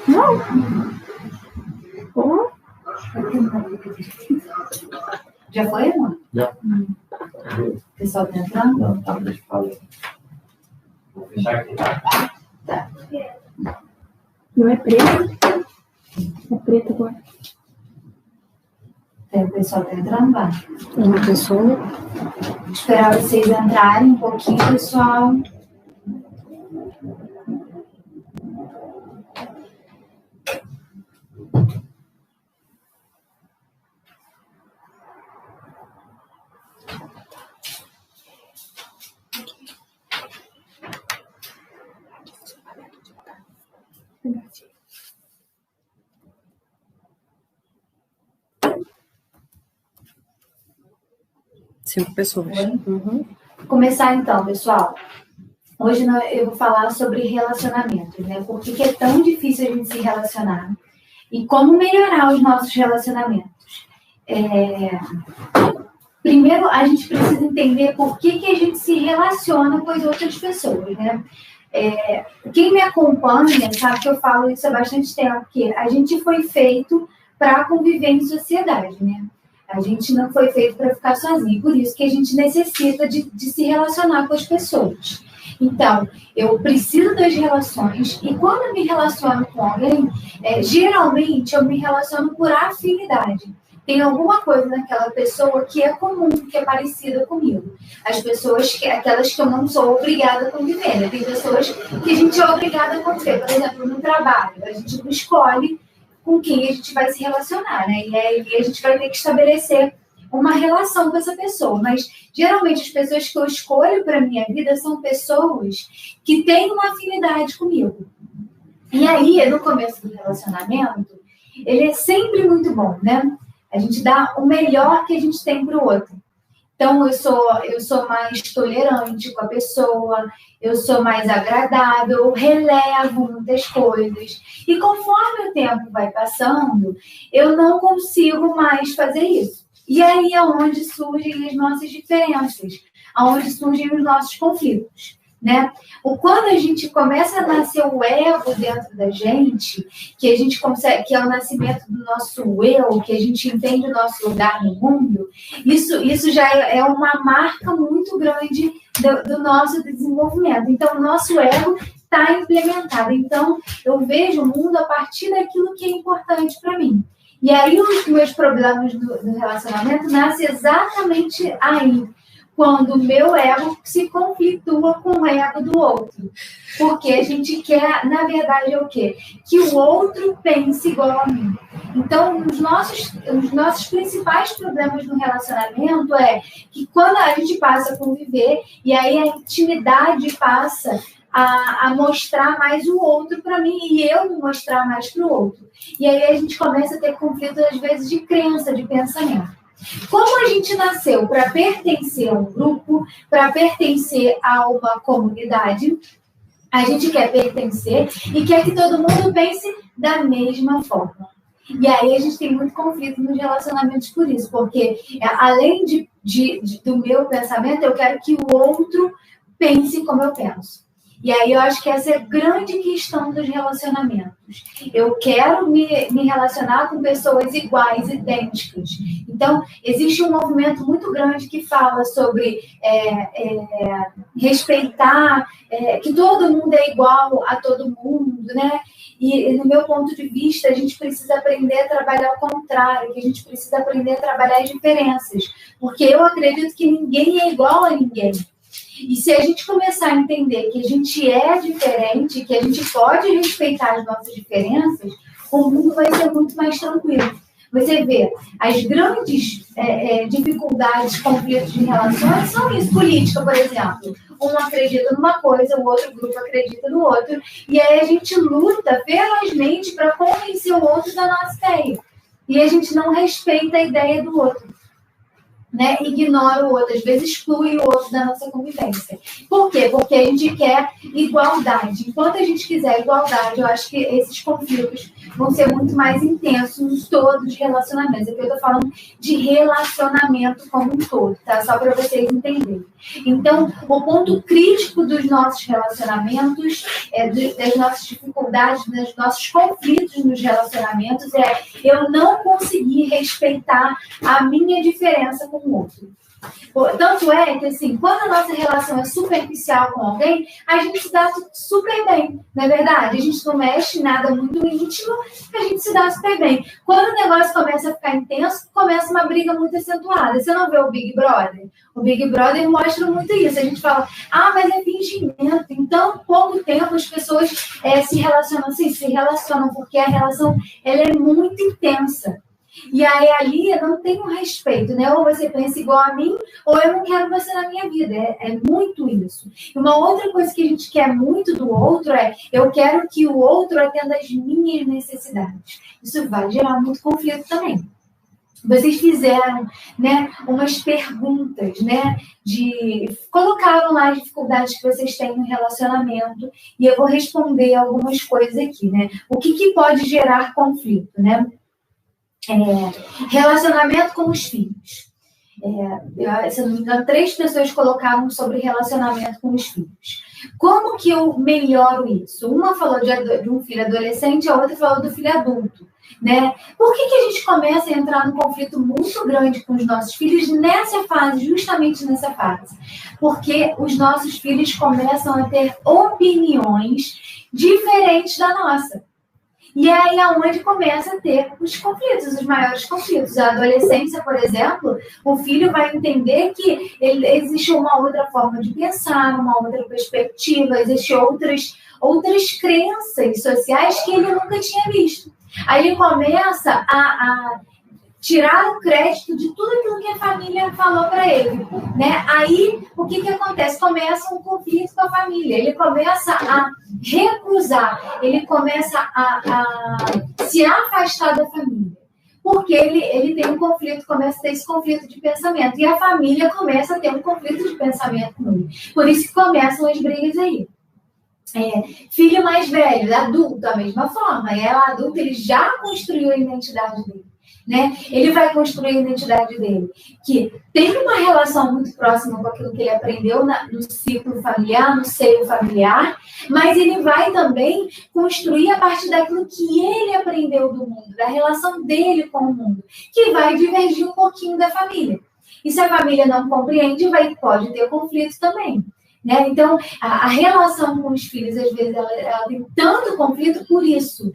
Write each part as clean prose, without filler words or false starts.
Não. Oh. Já foi, amor? Já. O pessoal tá entrando? Não, tá, deixa eu falar. Vou fechar aqui. Tá. Não é preto? É preto agora. O pessoal tá entrando, vai? Uma pessoa. Esperar vocês entrarem um pouquinho, pessoal. Cinco pessoas. Uhum. Vou começar então, pessoal. Hoje eu vou falar sobre relacionamentos, né? Por que é tão difícil a gente se relacionar e como melhorar os nossos relacionamentos. Primeiro, a gente precisa entender por que a gente se relaciona com as outras pessoas, né? Quem me acompanha sabe que eu falo isso há bastante tempo, que a gente foi feito para conviver em sociedade, né? A gente não foi feito para ficar sozinho, por isso que a gente necessita de se relacionar com as pessoas. Então, eu preciso das relações e quando eu me relaciono com alguém, geralmente eu me relaciono por afinidade. Tem alguma coisa naquela pessoa que é comum, que é parecida comigo. As pessoas, aquelas que eu não sou obrigada a conviver, né? Tem pessoas que a gente é obrigada a conviver, por exemplo, no trabalho. A gente não escolhe com quem a gente vai se relacionar, né? E aí a gente vai ter que estabelecer uma relação com essa pessoa. Mas, geralmente, as pessoas que eu escolho para a minha vida são pessoas que têm uma afinidade comigo. E aí, no começo do relacionamento, ele é sempre muito bom, né? A gente dá o melhor que a gente tem para o outro. Então, eu sou mais tolerante com a pessoa, eu sou mais agradável, eu relevo muitas coisas. E conforme o tempo vai passando, eu não consigo mais fazer isso. E aí é onde surgem as nossas diferenças, onde surgem os nossos conflitos, né? Quando a gente começa a nascer o ego dentro da gente, que a gente consegue, que é o nascimento do nosso eu, que a gente entende o nosso lugar no mundo, isso já é uma marca muito grande do nosso desenvolvimento. Então, o nosso ego está implementado. Então, eu vejo o mundo a partir daquilo que é importante para mim. E aí, os meus problemas do relacionamento nascem exatamente aí, quando o meu ego se conflitua com o ego do outro. Porque a gente quer, na verdade, é o quê? Que o outro pense igual a mim. Então, os nossos principais problemas no relacionamento é que quando a gente passa a conviver, e aí a intimidade passa a mostrar mais o outro para mim e eu me mostrar mais para o outro. E aí a gente começa a ter conflitos, às vezes, de crença, de pensamento. Como a gente nasceu para pertencer a um grupo, para pertencer a uma comunidade, a gente quer pertencer e quer que todo mundo pense da mesma forma. E aí a gente tem muito conflito nos relacionamentos por isso, porque além do meu pensamento, eu quero que o outro pense como eu penso. E aí eu acho que essa é a grande questão dos relacionamentos. Eu quero me relacionar com pessoas iguais, idênticas. Então, existe um movimento muito grande que fala sobre respeitar, que todo mundo é igual a todo mundo, né? E, no meu ponto de vista, a gente precisa aprender a trabalhar ao contrário, que a gente precisa aprender a trabalhar as diferenças. Porque eu acredito que ninguém é igual a ninguém. E se a gente começar a entender que a gente é diferente, que a gente pode respeitar as nossas diferenças, o mundo vai ser muito mais tranquilo. Você vê, as grandes dificuldades, conflitos de relações são isso. Política, por exemplo. Um acredita numa coisa, o outro grupo acredita no outro. E aí a gente luta ferozmente para convencer o outro da nossa ideia. E a gente não respeita a ideia do outro. né, ignora o outro, às vezes exclui o outro da nossa convivência. Por quê? Porque a gente quer igualdade. Enquanto a gente quiser igualdade, eu acho que esses conflitos vão ser muito mais intensos em todos os relacionamentos. Aqui eu estou falando de relacionamento como um todo, tá? Só para vocês entenderem. Então, o ponto crítico dos nossos relacionamentos, das nossas dificuldades, dos nossos conflitos nos relacionamentos é eu não conseguir respeitar a minha diferença com o outro. Tanto é que, assim, quando a nossa relação é superficial com alguém, a gente se dá super bem, não é verdade? A gente não mexe nada muito íntimo, a gente se dá super bem. Quando o negócio começa a ficar intenso, começa uma briga muito acentuada. Você não vê o Big Brother? O Big Brother mostra muito isso. A gente fala, mas é fingimento. Então, pouco tempo as pessoas se relacionam porque a relação ela é muito intensa. E aí ali eu não tenho respeito, né? Ou você pensa igual a mim, ou eu não quero você na minha vida. É muito isso. E uma outra coisa que a gente quer muito do outro eu quero que o outro atenda às minhas necessidades. Isso vai gerar muito conflito também. Vocês fizeram, né, umas perguntas, né, colocaram lá as dificuldades que vocês têm no relacionamento e eu vou responder algumas coisas aqui, né? O que pode gerar conflito, né? Relacionamento com os filhos. Se não me engano, 3 pessoas colocaram sobre relacionamento com os filhos. Como que eu melhoro isso? Uma falou de um filho adolescente, a outra falou do filho adulto, né? Por que a gente começa a entrar num conflito muito grande com os nossos filhos nessa fase, justamente nessa fase? Porque os nossos filhos começam a ter opiniões diferentes da nossa. E aí é onde começa a ter os conflitos, os maiores conflitos. A adolescência, por exemplo, o filho vai entender que existe uma outra forma de pensar, uma outra perspectiva, existem outras crenças sociais que ele nunca tinha visto. Aí ele começa a tirar o crédito de tudo aquilo que a família falou para ele, né? Aí, o que acontece? Começa um conflito com a família. Ele começa a recusar, ele começa a se afastar da família. Porque ele tem um conflito, começa a ter esse conflito de pensamento. E a família começa a ter um conflito de pensamento com ele. Por isso que começam as brigas aí. Filho mais velho, adulto, da mesma forma. Adulto, ele já construiu a identidade dele. Né? Ele vai construir a identidade dele, que tem uma relação muito próxima com aquilo que ele aprendeu no ciclo familiar, no seio familiar, mas ele vai também construir a partir daquilo que ele aprendeu do mundo, da relação dele com o mundo, que vai divergir um pouquinho da família. E se a família não compreende, pode ter conflito também. Né? Então, a relação com os filhos, às vezes, ela tem tanto conflito por isso.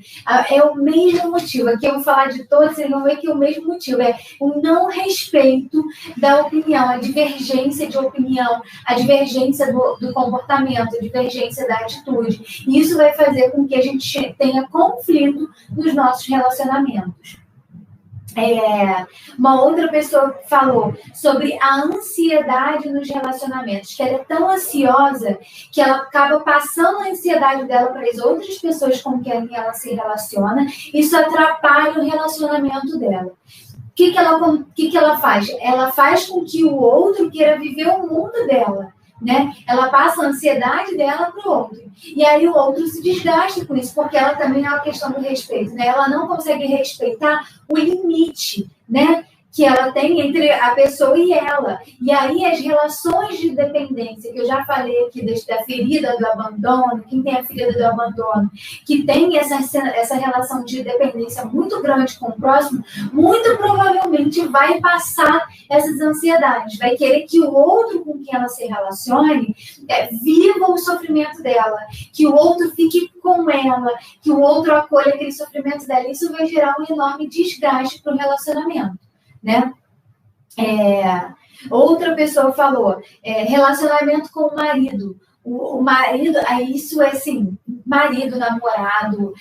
É o mesmo motivo. Aqui eu vou falar de todos, vocês vão ver que é o mesmo motivo. É o não respeito da opinião, a divergência de opinião, a divergência do comportamento, a divergência da atitude. E isso vai fazer com que a gente tenha conflito nos nossos relacionamentos. Uma outra pessoa falou sobre a ansiedade nos relacionamentos, que ela é tão ansiosa que ela acaba passando a ansiedade dela para as outras pessoas com quem ela se relaciona. Isso atrapalha o relacionamento dela. O que ela faz? Ela faz com que o outro queira viver o mundo dela. Né? Ela passa a ansiedade dela para o outro. E aí o outro se desgasta com isso, porque ela também é uma questão do respeito. Né? Ela não consegue respeitar o limite, né, que ela tem entre a pessoa e ela. E aí as relações de dependência, que eu já falei aqui da ferida do abandono, quem tem a ferida do abandono, que tem essa relação de dependência muito grande com o próximo, muito provavelmente vai passar essas ansiedades, vai querer que o outro com quem ela se relacione viva o sofrimento dela, que o outro fique com ela, que o outro acolha aquele sofrimento dela. Isso vai gerar um enorme desgaste para o relacionamento. Né? Outra pessoa falou relacionamento com o marido. O marido, isso é assim, marido, namorado.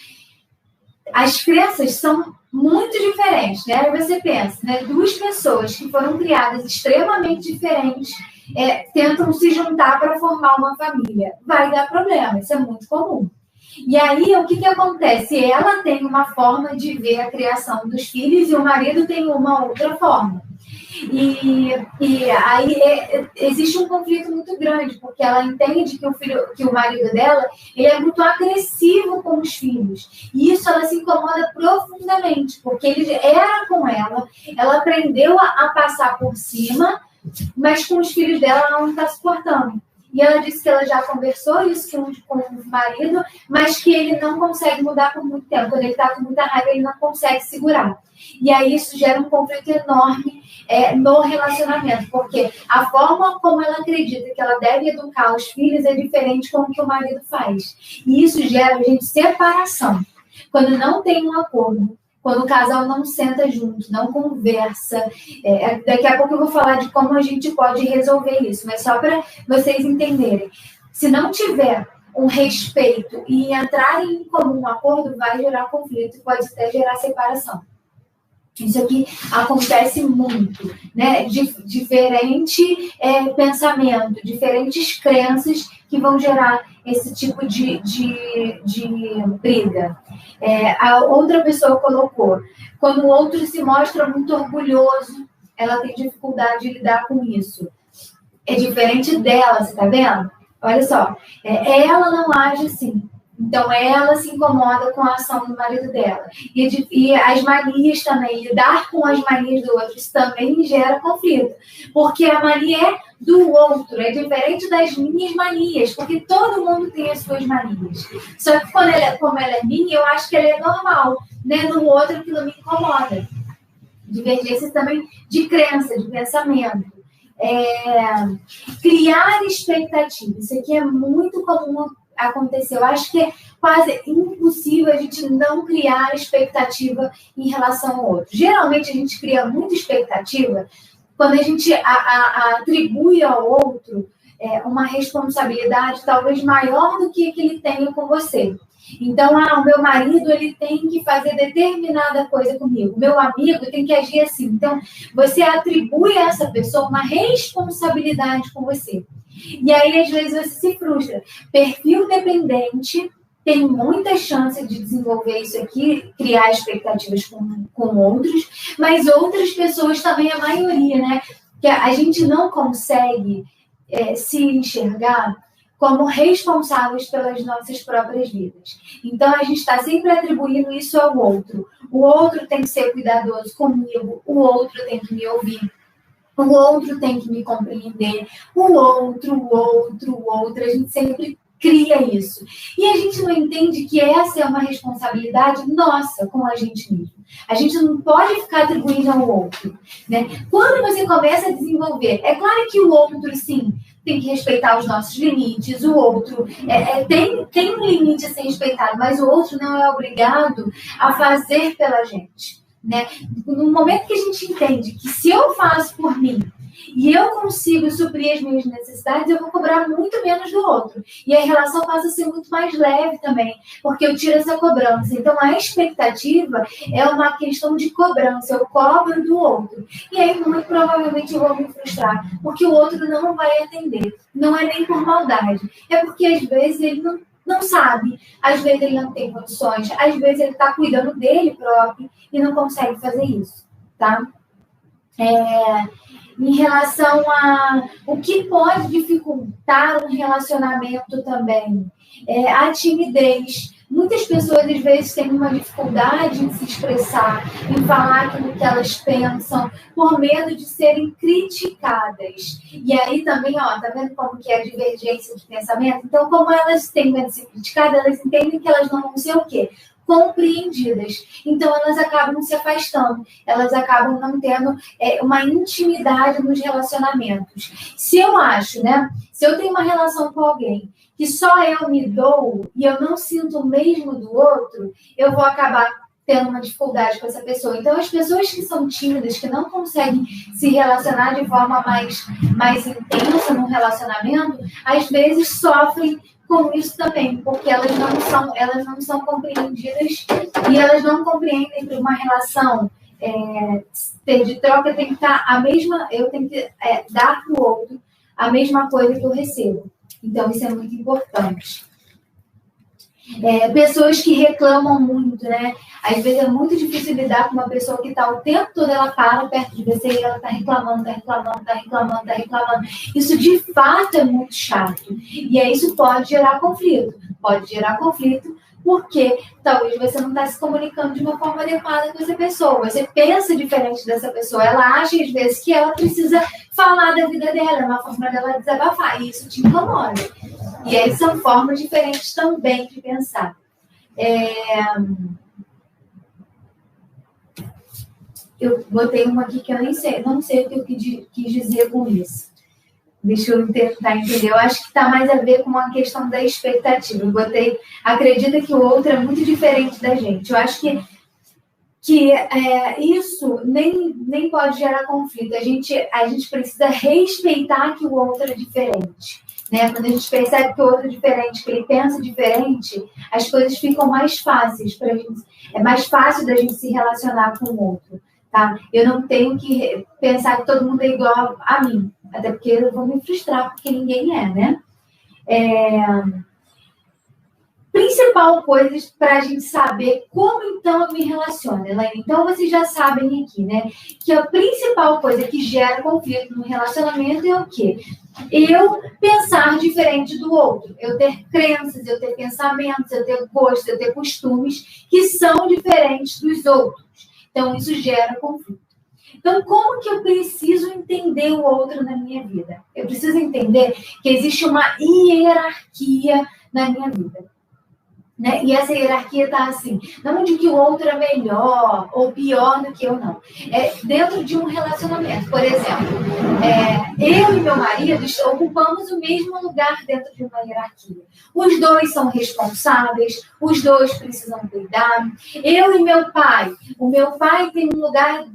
As crenças são muito diferentes, né? Aí você pensa, né? 2 pessoas que foram criadas extremamente diferentes tentam se juntar para formar uma família. Vai dar problema, isso é muito comum. E aí, o que acontece? Ela tem uma forma de ver a criação dos filhos e o marido tem uma outra forma. E aí existe um conflito muito grande, porque ela entende que o marido dela, ele é muito agressivo com os filhos. E isso ela se incomoda profundamente, porque ele era com ela aprendeu a passar por cima, mas com os filhos dela ela não está suportando. E ela disse que ela já conversou isso com o marido, mas que ele não consegue mudar por muito tempo. Quando ele está com muita raiva, ele não consegue segurar. E aí isso gera um conflito enorme no relacionamento, porque a forma como ela acredita que ela deve educar os filhos é diferente com o que o marido faz. E isso gera, gente, separação. Quando não tem um acordo, quando o casal não senta junto, não conversa. Daqui a pouco eu vou falar de como a gente pode resolver isso, mas só para vocês entenderem. Se não tiver um respeito e entrar em comum acordo, vai gerar conflito e pode até gerar separação. Isso aqui acontece muito, né? Diferente pensamento, diferentes crenças que vão gerar esse tipo de briga. A outra pessoa colocou, quando o outro se mostra muito orgulhoso, ela tem dificuldade de lidar com isso. É diferente dela, você tá vendo? Olha só, ela não age assim. Então, ela se incomoda com a ação do marido dela. E as manias também, lidar com as manias do outro, isso também gera conflito. Porque a mania é do outro, é diferente das minhas manias, porque todo mundo tem as suas manias. Só que como ela é minha, eu acho que ela é normal, né? No outro, aquilo me incomoda. Divergências também de crença, de pensamento. Criar expectativas. Isso aqui é muito comum acontecer. Eu acho que é quase impossível a gente não criar expectativa em relação ao outro. Geralmente a gente cria muita expectativa quando a gente atribui ao outro uma responsabilidade talvez maior do que ele tenha com você. Então, o meu marido ele tem que fazer determinada coisa comigo, meu amigo tem que agir assim. Então, você atribui a essa pessoa uma responsabilidade com você. E aí, às vezes, você se frustra. Perfil dependente tem muita chance de desenvolver isso aqui, criar expectativas com outros, mas outras pessoas também, a maioria, né? Que a gente não consegue se enxergar como responsáveis pelas nossas próprias vidas. Então, a gente está sempre atribuindo isso ao outro. O outro tem que ser cuidadoso comigo, o outro tem que me ouvir, o outro tem que me compreender, o outro. A gente sempre cria isso. E a gente não entende que essa é uma responsabilidade nossa com a gente mesmo. A gente não pode ficar atribuindo ao outro, né? Quando você começa a desenvolver, é claro que o outro, sim, tem que respeitar os nossos limites, o outro tem um limite a ser respeitado, mas o outro não é obrigado a fazer pela gente, né? No momento que a gente entende que se eu faço por mim e eu consigo suprir as minhas necessidades, eu vou cobrar muito menos do outro. E a relação passa a ser muito mais leve também, porque eu tiro essa cobrança. Então, a expectativa é uma questão de cobrança. Eu cobro do outro. E aí, muito provavelmente, eu vou me frustrar, porque o outro não vai atender. Não é nem por maldade. É porque, às vezes, ele não sabe. Às vezes, ele não tem condições. Às vezes, ele está cuidando dele próprio e não consegue fazer isso, tá? Em relação a o que pode dificultar um relacionamento também, a timidez. Muitas pessoas, às vezes, têm uma dificuldade em se expressar, em falar aquilo que elas pensam, por medo de serem criticadas. E aí também, tá vendo como que é a divergência de pensamento? Então, como elas têm medo de ser criticadas, elas entendem que elas não vão ser o quê? Compreendidas. Então, elas acabam se afastando, elas acabam não tendo uma intimidade nos relacionamentos. Se eu acho, né? Se eu tenho uma relação com alguém que só eu me dou e eu não sinto o mesmo do outro, eu vou acabar tendo uma dificuldade com essa pessoa. Então, as pessoas que são tímidas, que não conseguem se relacionar de forma mais intensa no relacionamento, às vezes sofrem com isso também, porque elas não são compreendidas e elas não compreendem que uma relação de troca tem que estar a mesma, eu tenho que dar para o outro a mesma coisa que eu recebo. Então, isso é muito importante. Pessoas que reclamam muito, né? Às vezes é muito difícil lidar com uma pessoa que está o tempo todo, ela para perto de você e ela está reclamando. Isso, de fato, é muito chato. E aí isso pode gerar conflito. Porque talvez você não está se comunicando de uma forma adequada com essa pessoa. Você pensa diferente dessa pessoa. Ela acha, às vezes, que ela precisa falar da vida dela. É uma forma dela desabafar. E isso te incomoda. E aí são formas diferentes também de pensar. Eu botei uma aqui que eu não sei o que eu quis dizer com isso. Deixa eu tentar entender. Eu acho que está mais a ver com uma questão da expectativa. Eu botei, acredita que o outro é muito diferente da gente. Eu acho que isso nem pode gerar conflito. A gente precisa respeitar que o outro é diferente. Né? Quando a gente percebe que o outro é diferente, que ele pensa diferente, as coisas ficam mais fáceis para a gente. É mais fácil da gente se relacionar com o outro. Tá? Eu não tenho que pensar que todo mundo é igual a mim. Até porque eu vou me frustrar, porque ninguém é, né? Principal coisa para a gente saber como, então, eu me relaciono, Elaine. Então, vocês já sabem aqui, né? Que a principal coisa que gera conflito no relacionamento é o quê? Eu pensar diferente do outro. Eu ter crenças, eu ter pensamentos, eu ter gostos, eu ter costumes que são diferentes dos outros. Então, isso gera conflito. Então, como que eu preciso entender o outro na minha vida? Eu preciso entender que existe uma hierarquia na minha vida. Né? E essa hierarquia está assim, não de que o outro é melhor ou pior do que eu, não. É dentro de um relacionamento. Por exemplo, eu e meu marido ocupamos o mesmo lugar dentro de uma hierarquia. Os dois são responsáveis, os dois precisam cuidar. Eu e meu pai, o meu pai tem um lugar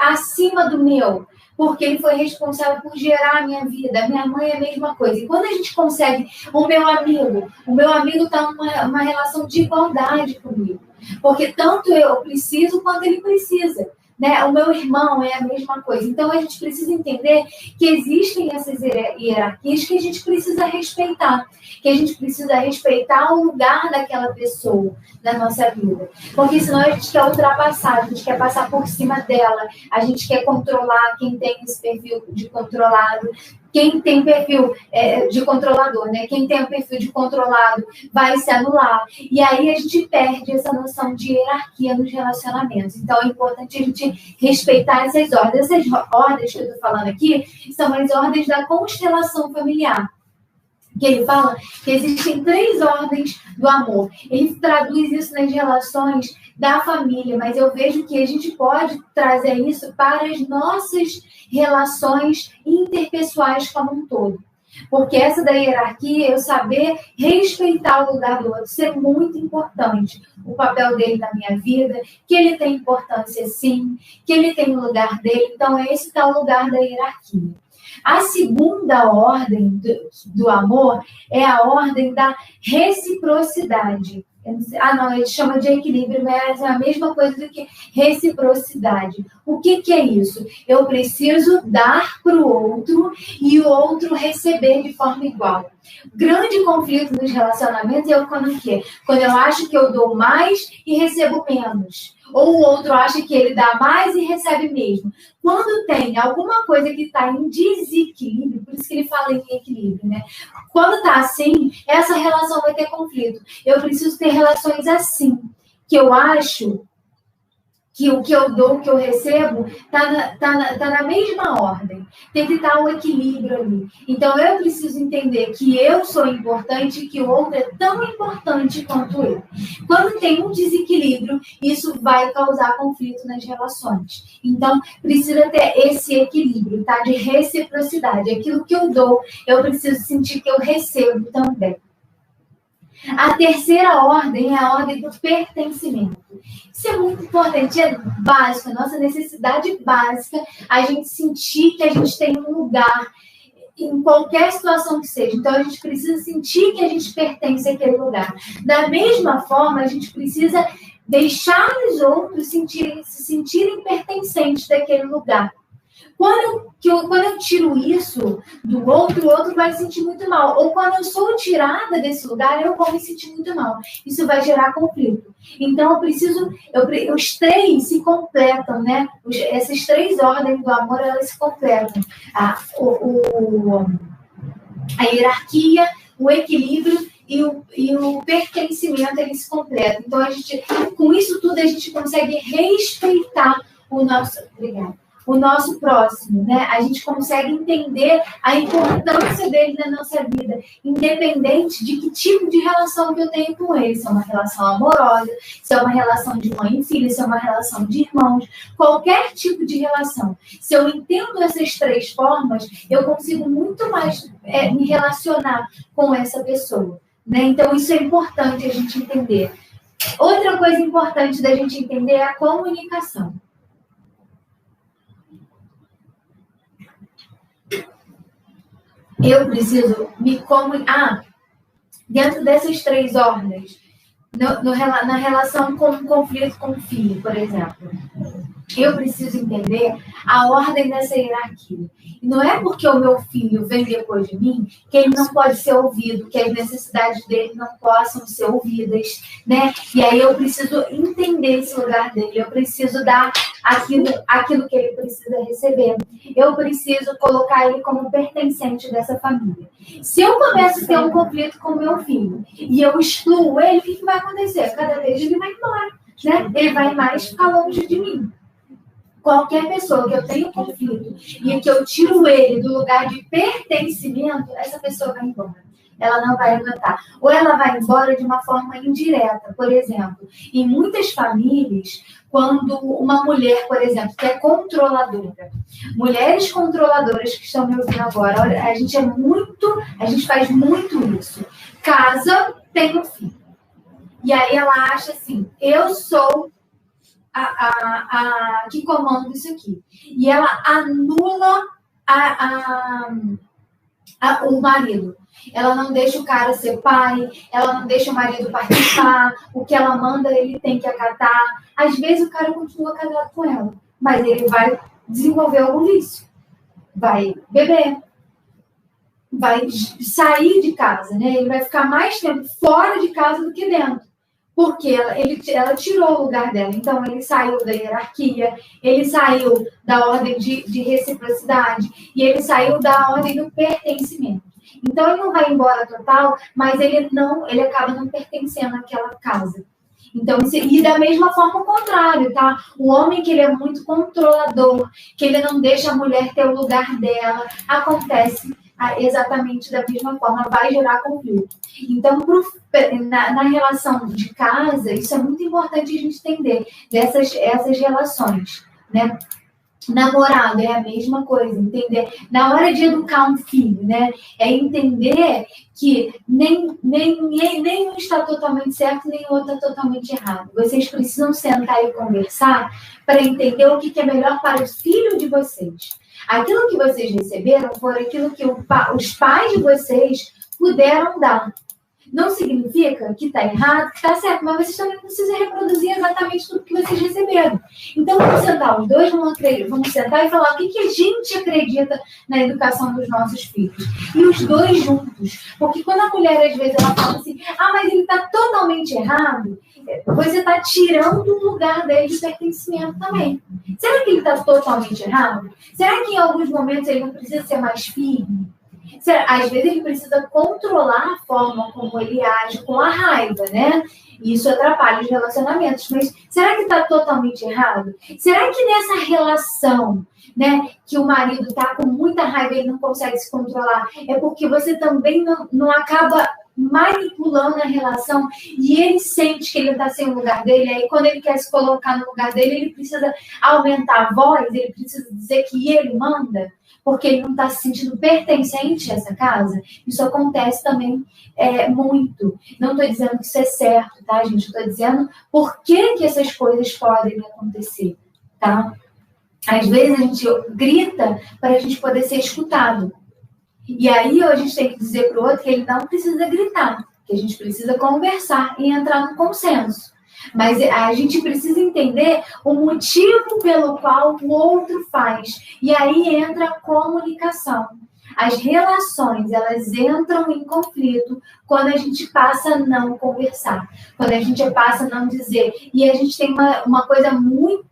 acima do meu, porque ele foi responsável por gerar a minha vida. A minha mãe é a mesma coisa. E quando a gente consegue, o meu amigo está numa relação de igualdade comigo, porque tanto eu preciso quanto ele precisa. Né? O meu irmão é a mesma coisa. Então, a gente precisa entender que existem essas hierarquias que a gente precisa respeitar. Que a gente precisa respeitar o lugar daquela pessoa na nossa vida. Porque senão a gente quer ultrapassar, a gente quer passar por cima dela, a gente quer controlar quem tem esse perfil de controlado. Quem tem perfil de controlador, né? Quem tem o perfil de controlado vai se anular. E aí a gente perde essa noção de hierarquia nos relacionamentos. Então é importante a gente respeitar essas ordens. Essas ordens que eu estou falando aqui são as ordens da constelação familiar. Que ele fala que existem 3 ordens do amor. Ele traduz isso nas relações da família, mas eu vejo que a gente pode trazer isso para as nossas relações interpessoais como um todo. Porque essa da hierarquia, eu saber respeitar o lugar do outro, isso é muito importante. O papel dele na minha vida, que ele tem importância sim, que ele tem o lugar dele. Então, esse está o lugar da hierarquia. A segunda ordem do amor é a ordem da reciprocidade. Ele chama de equilíbrio, mas é a mesma coisa do que reciprocidade. O que é isso? Eu preciso dar para o outro e o outro receber de forma igual. Grande conflito nos relacionamentos é quando eu acho que eu dou mais e recebo menos. Ou o outro acha que ele dá mais e recebe mesmo. Quando tem alguma coisa que está em desequilíbrio, por isso que ele fala em equilíbrio, né? Quando está assim, essa relação vai ter conflito. Eu preciso ter relações assim, que eu acho que o que eu dou, o que eu recebo, tá na mesma ordem. Tem que estar um equilíbrio ali. Então, eu preciso entender que eu sou importante e que o outro é tão importante quanto eu. Quando tem um desequilíbrio, isso vai causar conflito nas relações. Então, precisa ter esse equilíbrio, tá? De reciprocidade. Aquilo que eu dou, eu preciso sentir que eu recebo também. A terceira ordem é a ordem do pertencimento. Isso é muito importante, é básico, a nossa necessidade básica, a gente sentir que a gente tem um lugar em qualquer situação que seja. Então, a gente precisa sentir que a gente pertence àquele lugar. Da mesma forma, a gente precisa deixar os outros se sentirem pertencentes daquele lugar. Quando eu tiro isso do outro, o outro vai se sentir muito mal. Ou quando eu sou tirada desse lugar, eu vou me sentir muito mal. Isso vai gerar conflito. Então, os três se completam, né? Essas três ordens do amor, elas se completam. A hierarquia, o equilíbrio e o pertencimento, eles se completam. Então, com isso tudo, a gente consegue respeitar o nosso próximo, né? A gente consegue entender a importância dele na nossa vida, independente de que tipo de relação que eu tenho com ele. Se é uma relação amorosa, se é uma relação de mãe e filha, se é uma relação de irmãos, qualquer tipo de relação. Se eu entendo essas três formas, eu consigo muito mais me relacionar com essa pessoa, né? Então, isso é importante a gente entender. Outra coisa importante da gente entender é a comunicação. Eu preciso me comunicar. Dentro dessas três ordens, na relação com o conflito com o filho, por exemplo, eu preciso entender a ordem dessa hierarquia. E não é porque o meu filho vem depois de mim que ele não pode ser ouvido, que as necessidades dele não possam ser ouvidas, né? E aí eu preciso entender esse lugar dele, eu preciso dar aquilo que ele precisa receber. Eu preciso colocar ele como pertencente dessa família. Se eu começo a ter um conflito com o meu filho e eu excluo ele, o que vai acontecer? Cada vez ele vai embora, né? Ele vai mais ficar longe de mim. Qualquer pessoa que eu tenho conflito e que eu tiro ele do lugar de pertencimento, essa pessoa vai embora. Ela não vai aguentar. Ou ela vai embora de uma forma indireta. Por exemplo, em muitas famílias, quando uma mulher, por exemplo, que é controladora, mulheres controladoras que estão me ouvindo agora, a gente faz muito isso. Casa, tem um filho. E aí ela acha assim, eu sou que comanda isso aqui. E ela anula o marido. Ela não deixa o cara ser pai, ela não deixa o marido participar, o que ela manda ele tem que acatar. Às vezes o cara continua casado com ela, mas ele vai desenvolver algum vício. Vai beber, vai sair de casa, né? Ele vai ficar mais tempo fora de casa do que dentro. Porque ela tirou o lugar dela. Então, ele saiu da hierarquia, ele saiu da ordem de reciprocidade e ele saiu da ordem do pertencimento. Então, ele não vai embora total, mas ele acaba não pertencendo àquela casa. Então, e da mesma forma o contrário, tá? O homem que ele é muito controlador, que ele não deixa a mulher ter o lugar dela, acontece exatamente da mesma forma, vai gerar conflito. Então, na relação de casa, isso é muito importante a gente entender essas relações, né? Namorado é a mesma coisa, entender. Na hora de educar um filho, né? É entender que nem um está totalmente certo, nem o outro está totalmente errado. Vocês precisam sentar e conversar para entender o que é melhor para o filho de vocês. Aquilo que vocês receberam foi aquilo que os pais de vocês puderam dar. Não significa que está errado, que está certo, mas vocês também precisam reproduzir exatamente tudo que vocês receberam. Então, vamos sentar, os dois vamos sentar e falar o que a gente acredita na educação dos nossos filhos. E os dois juntos. Porque quando a mulher, às vezes, ela fala assim, mas ele está totalmente errado, você está tirando o lugar dele de pertencimento também. Será que ele está totalmente errado? Será que em alguns momentos ele não precisa ser mais firme? Às vezes ele precisa controlar a forma como ele age com a raiva, né? E isso atrapalha os relacionamentos. Mas será que está totalmente errado? Será que nessa relação, né, que o marido está com muita raiva e ele não consegue se controlar, é porque você também não acaba manipulando a relação e ele sente que ele está sem o lugar dele, aí quando ele quer se colocar no lugar dele, ele precisa aumentar a voz, ele precisa dizer que ele manda, porque ele não está se sentindo pertencente a essa casa. Isso acontece também muito. Não estou dizendo que isso é certo, tá, gente? Estou dizendo por que essas coisas podem acontecer, tá? Às vezes a gente grita para a gente poder ser escutado. E aí a gente tem que dizer para o outro que ele não precisa gritar, que a gente precisa conversar e entrar no consenso. Mas a gente precisa entender o motivo pelo qual o outro faz. E aí entra a comunicação. As relações, elas entram em conflito quando a gente passa a não conversar, quando a gente passa a não dizer. E a gente tem uma coisa muito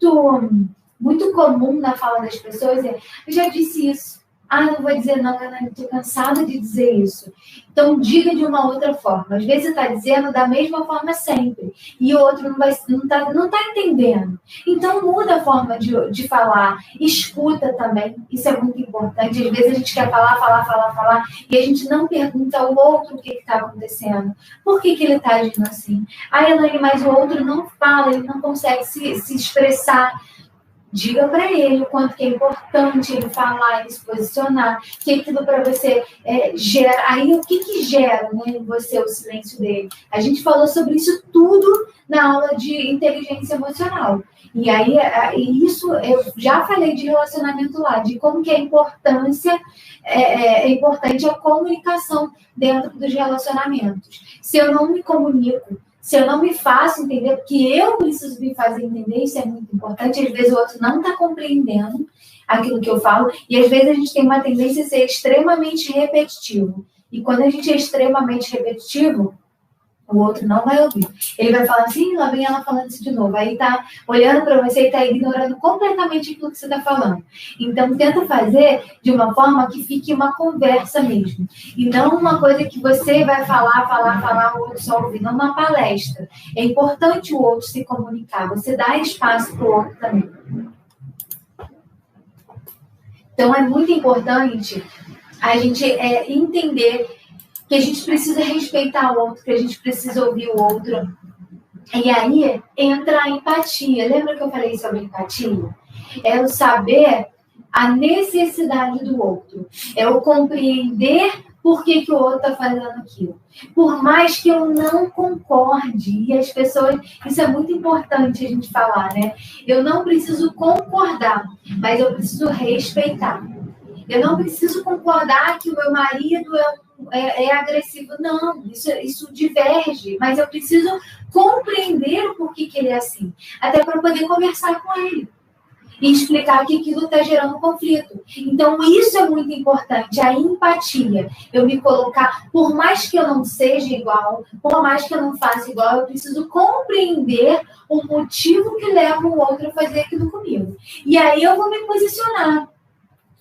comum na fala das pessoas, eu já disse isso. Não vou dizer não, eu estou cansada de dizer isso. Então, diga de uma outra forma. Às vezes você está dizendo da mesma forma sempre, e o outro não tá entendendo. Então, muda a forma de falar. Escuta também, isso é muito importante. Às vezes a gente quer falar, e a gente não pergunta ao outro o que está acontecendo. Por que ele está agindo assim? Elaine, mas o outro não fala, ele não consegue se expressar. Diga para ele o quanto que é importante ele falar, ele se posicionar, que aquilo para você gera. Aí o que gera, né, em você o silêncio dele? A gente falou sobre isso tudo na aula de inteligência emocional. E aí, isso eu já falei de relacionamento lá, de como que é importante a comunicação dentro dos relacionamentos. Se eu não me comunico, se eu não me faço entender, porque eu preciso me fazer entender, isso é muito importante. Às vezes o outro não está compreendendo aquilo que eu falo, e às vezes a gente tem uma tendência a ser extremamente repetitivo. E quando a gente é extremamente repetitivo, o outro não vai ouvir. Ele vai falar assim, lá vem ela falando isso de novo. Aí tá olhando para você e está ignorando completamente aquilo que você está falando. Então, tenta fazer de uma forma que fique uma conversa mesmo. E não uma coisa que você vai falar, o outro só ouvir. Não uma palestra. É importante o outro se comunicar. Você dá espaço para o outro também. Então, é muito importante a gente entender que a gente precisa respeitar o outro, que a gente precisa ouvir o outro. E aí entra a empatia. Lembra que eu falei sobre empatia? É o saber a necessidade do outro. É o compreender por que o outro está fazendo aquilo. Por mais que eu não concorde, e as pessoas... Isso é muito importante a gente falar, né? Eu não preciso concordar, mas eu preciso respeitar. Eu não preciso concordar que o meu marido é agressivo. Não, isso diverge. Mas eu preciso compreender o porquê que ele é assim. Até para poder conversar com ele. E explicar que aquilo está gerando conflito. Então, isso é muito importante. A empatia. Eu me colocar, por mais que eu não seja igual, por mais que eu não faça igual, eu preciso compreender o motivo que leva o outro a fazer aquilo comigo. E aí eu vou me posicionar.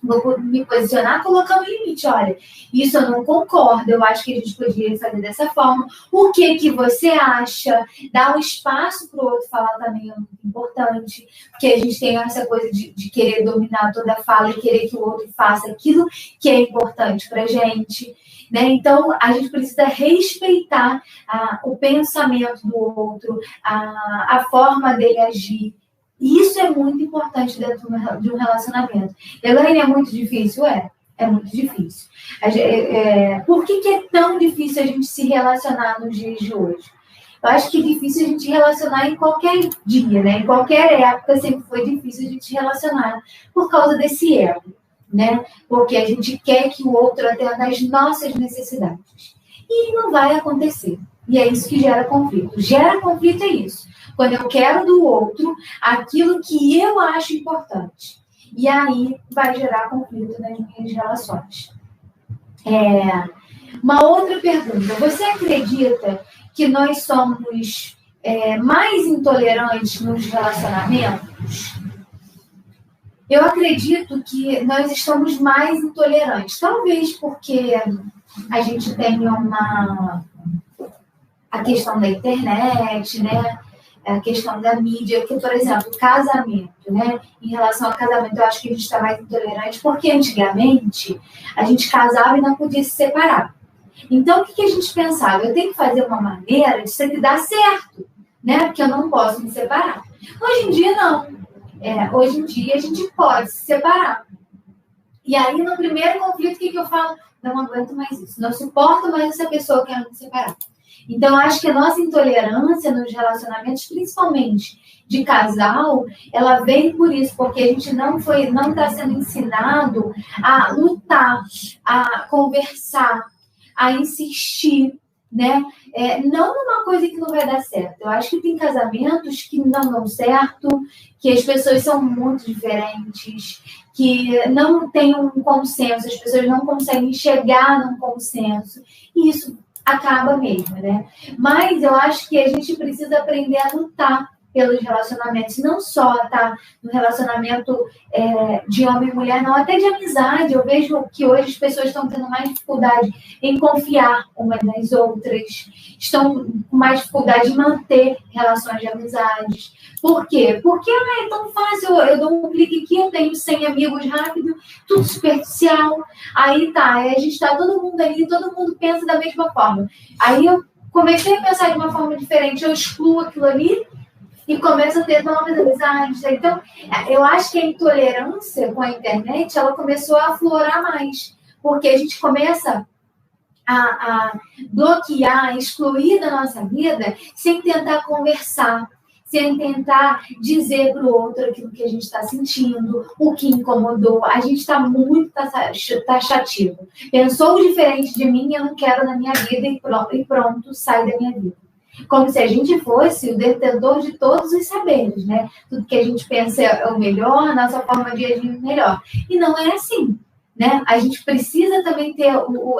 Vou me posicionar colocando limite. Olha, isso eu não concordo, eu acho que a gente poderia fazer dessa forma. O que você acha? Dar um espaço para o outro falar também é muito importante, porque a gente tem essa coisa de querer dominar toda a fala e querer que o outro faça aquilo que é importante para a gente. Né? Então, a gente precisa respeitar o pensamento do outro, a forma dele agir. Isso é muito importante dentro de um relacionamento. Elaine, é muito difícil? É muito difícil. Por que é tão difícil a gente se relacionar nos dias de hoje? Eu acho que é difícil a gente relacionar em qualquer dia, né? Em qualquer época sempre foi difícil a gente se relacionar por causa desse ego, né? Porque a gente quer que o outro atenda às nossas necessidades. E não vai acontecer. E é isso que gera conflito. Gera conflito é isso. Quando eu quero do outro aquilo que eu acho importante. E aí vai gerar conflito nas minhas relações. Uma outra pergunta. Você acredita que nós somos mais intolerantes nos relacionamentos? Eu acredito que nós estamos mais intolerantes. Talvez porque a gente tenha a questão da internet, né? A questão da mídia, que, por exemplo, casamento, né? Em relação ao casamento, eu acho que a gente está mais intolerante, porque antigamente a gente casava e não podia se separar. Então, o que a gente pensava? Eu tenho que fazer uma maneira de isso aqui dar certo, né? Porque eu não posso me separar. Hoje em dia, não. Hoje em dia, a gente pode se separar. E aí, no primeiro conflito, o que eu falo? Não aguento mais isso. Não suporto mais essa pessoa, eu quero me separar. Então, acho que a nossa intolerância nos relacionamentos, principalmente de casal, ela vem por isso, porque a gente não está sendo ensinado a lutar, a conversar, a insistir, né? Não numa coisa que não vai dar certo. Eu acho que tem casamentos que não dão certo, que as pessoas são muito diferentes, que não tem um consenso, as pessoas não conseguem chegar num consenso. E isso acaba mesmo, né? Mas eu acho que a gente precisa aprender a lutar pelos relacionamentos, não só no relacionamento de homem e mulher, não, até de amizade. Eu vejo que hoje as pessoas estão tendo mais dificuldade em confiar umas nas outras, estão com mais dificuldade em manter relações de amizades. Por quê? Porque é tão fácil, eu dou um clique aqui, eu tenho 100 amigos rápido, tudo superficial, aí a gente está todo mundo ali, todo mundo pensa da mesma forma. Aí eu comecei a pensar de uma forma diferente, eu excluo aquilo ali, e começa a ter novas amizades. Então, eu acho que a intolerância com a internet, ela começou a aflorar mais, porque a gente começa a bloquear, a excluir da nossa vida, sem tentar conversar, sem tentar dizer para o outro aquilo que a gente está sentindo, o que incomodou. A gente está muito taxativo. Pensou diferente de mim, eu não quero na minha vida, e pronto, sai da minha vida. Como se a gente fosse o detentor de todos os saberes, né? Tudo que a gente pensa é o melhor, a nossa forma de agir é melhor. E não é assim, né? A gente precisa também ter a mão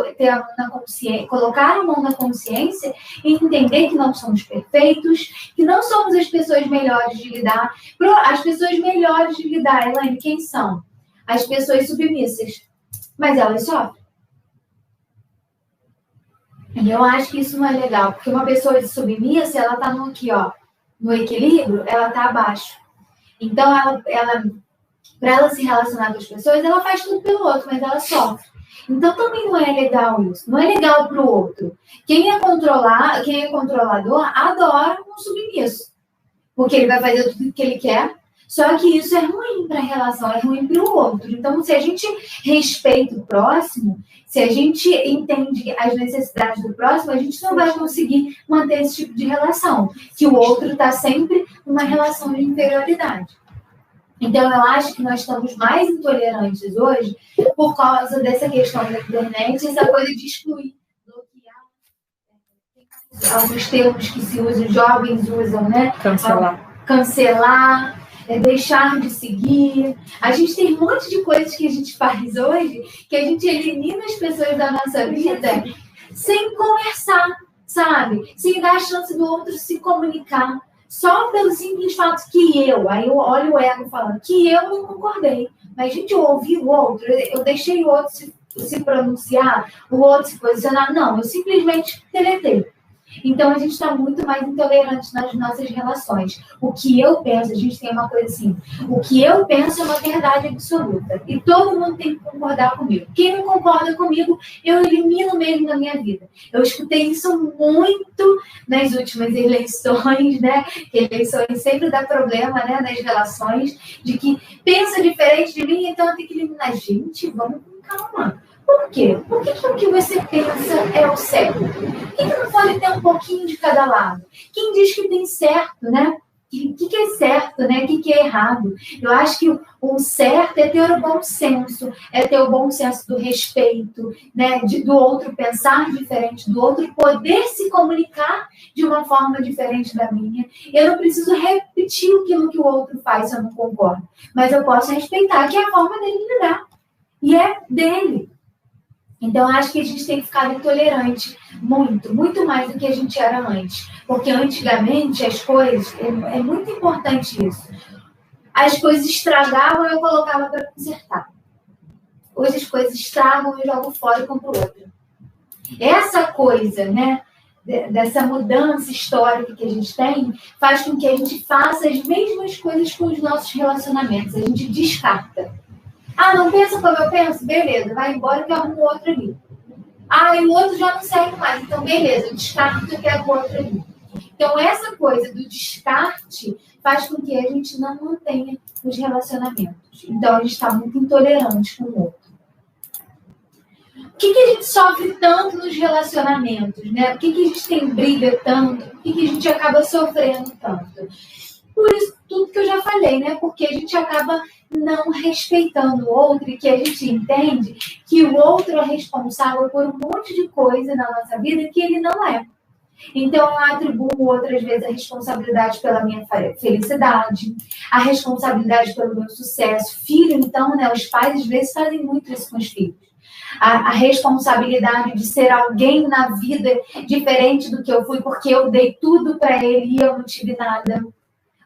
na consciência, colocar a mão na consciência e entender que não somos perfeitos, que não somos as pessoas melhores de lidar. As pessoas melhores de lidar, Elaine, quem são? As pessoas submissas. Mas elas sofrem. E eu acho que isso não é legal, porque uma pessoa submissa, ela está no equilíbrio, ela está abaixo. Então, para ela se relacionar com as pessoas, ela faz tudo pelo outro, mas ela sofre. Então, também não é legal isso. Não é legal para o outro. Quem é controlador, adora um submisso. Porque ele vai fazer tudo o que ele quer. Só que isso é ruim para a relação, é ruim para o outro. Então, se a gente respeita o próximo, se a gente entende as necessidades do próximo, a gente não vai conseguir manter esse tipo de relação. Que o outro está sempre numa relação de inferioridade. Então, eu acho que nós estamos mais intolerantes hoje por causa dessa questão da internet, essa coisa de excluir, bloquear. Alguns termos que se usam, jovens usam, né? Cancelar, deixar de seguir. A gente tem um monte de coisas que a gente faz hoje, que a gente elimina as pessoas da nossa vida sem conversar, sabe? Sem dar a chance do outro se comunicar. Só pelo simples fato que aí eu olho o ego falando, que eu não concordei. Mas, gente, eu ouvi o outro, eu deixei o outro se pronunciar, o outro se posicionar. Não, eu simplesmente deletei. Então, a gente está muito mais intolerante nas nossas relações. O que eu penso, a gente tem uma coisa assim, o que eu penso é uma verdade absoluta. E todo mundo tem que concordar comigo. Quem não concorda comigo, eu elimino mesmo da minha vida. Eu escutei isso muito nas últimas eleições, né? Que eleições sempre dá problema, né? Nas relações, de que pensa diferente de mim, então eu tenho que eliminar. Gente, vamos com calma. Por quê? Por que o que você pensa é o certo? Por que não pode ter um pouquinho de cada lado? Quem diz que tem certo, né? O que é certo, né? O que é errado? Eu acho que o certo é ter o bom senso, é ter o bom senso do respeito, né? Do outro pensar diferente do outro, poder se comunicar de uma forma diferente da minha. Eu não preciso repetir aquilo que o outro faz se eu não concordo, mas eu posso respeitar que é a forma dele lidar. E é dele. Então, acho que a gente tem que ficar intolerante muito, muito mais do que a gente era antes. Porque antigamente as coisas, é muito importante isso. As coisas estragavam e eu colocava para consertar. Hoje as coisas estragam e eu jogo fora e compro outra. Essa coisa, né, dessa mudança histórica que a gente tem, faz com que a gente faça as mesmas coisas com os nossos relacionamentos. A gente descarta. Ah, não pensa como eu penso? Beleza, vai embora que eu arrumo outro ali. Ah, e o outro já não serve mais. Então, beleza, eu descarto e eu quero o outro ali. Então, essa coisa do descarte faz com que a gente não mantenha os relacionamentos. Então, a gente está muito intolerante com o outro. Por que a gente sofre tanto nos relacionamentos, né? Por que a gente tem briga tanto? Por que a gente acaba sofrendo tanto? Por isso, tudo que eu já falei, né? Porque a gente acaba não respeitando o outro e que a gente entende que o outro é responsável por um monte de coisa na nossa vida que ele não é. Então, eu atribuo outras vezes a responsabilidade pela minha felicidade, a responsabilidade pelo meu sucesso. Filho, então, né, os pais às vezes fazem muito isso com os filhos. A responsabilidade de ser alguém na vida diferente do que eu fui, porque eu dei tudo para ele e eu não tive nada.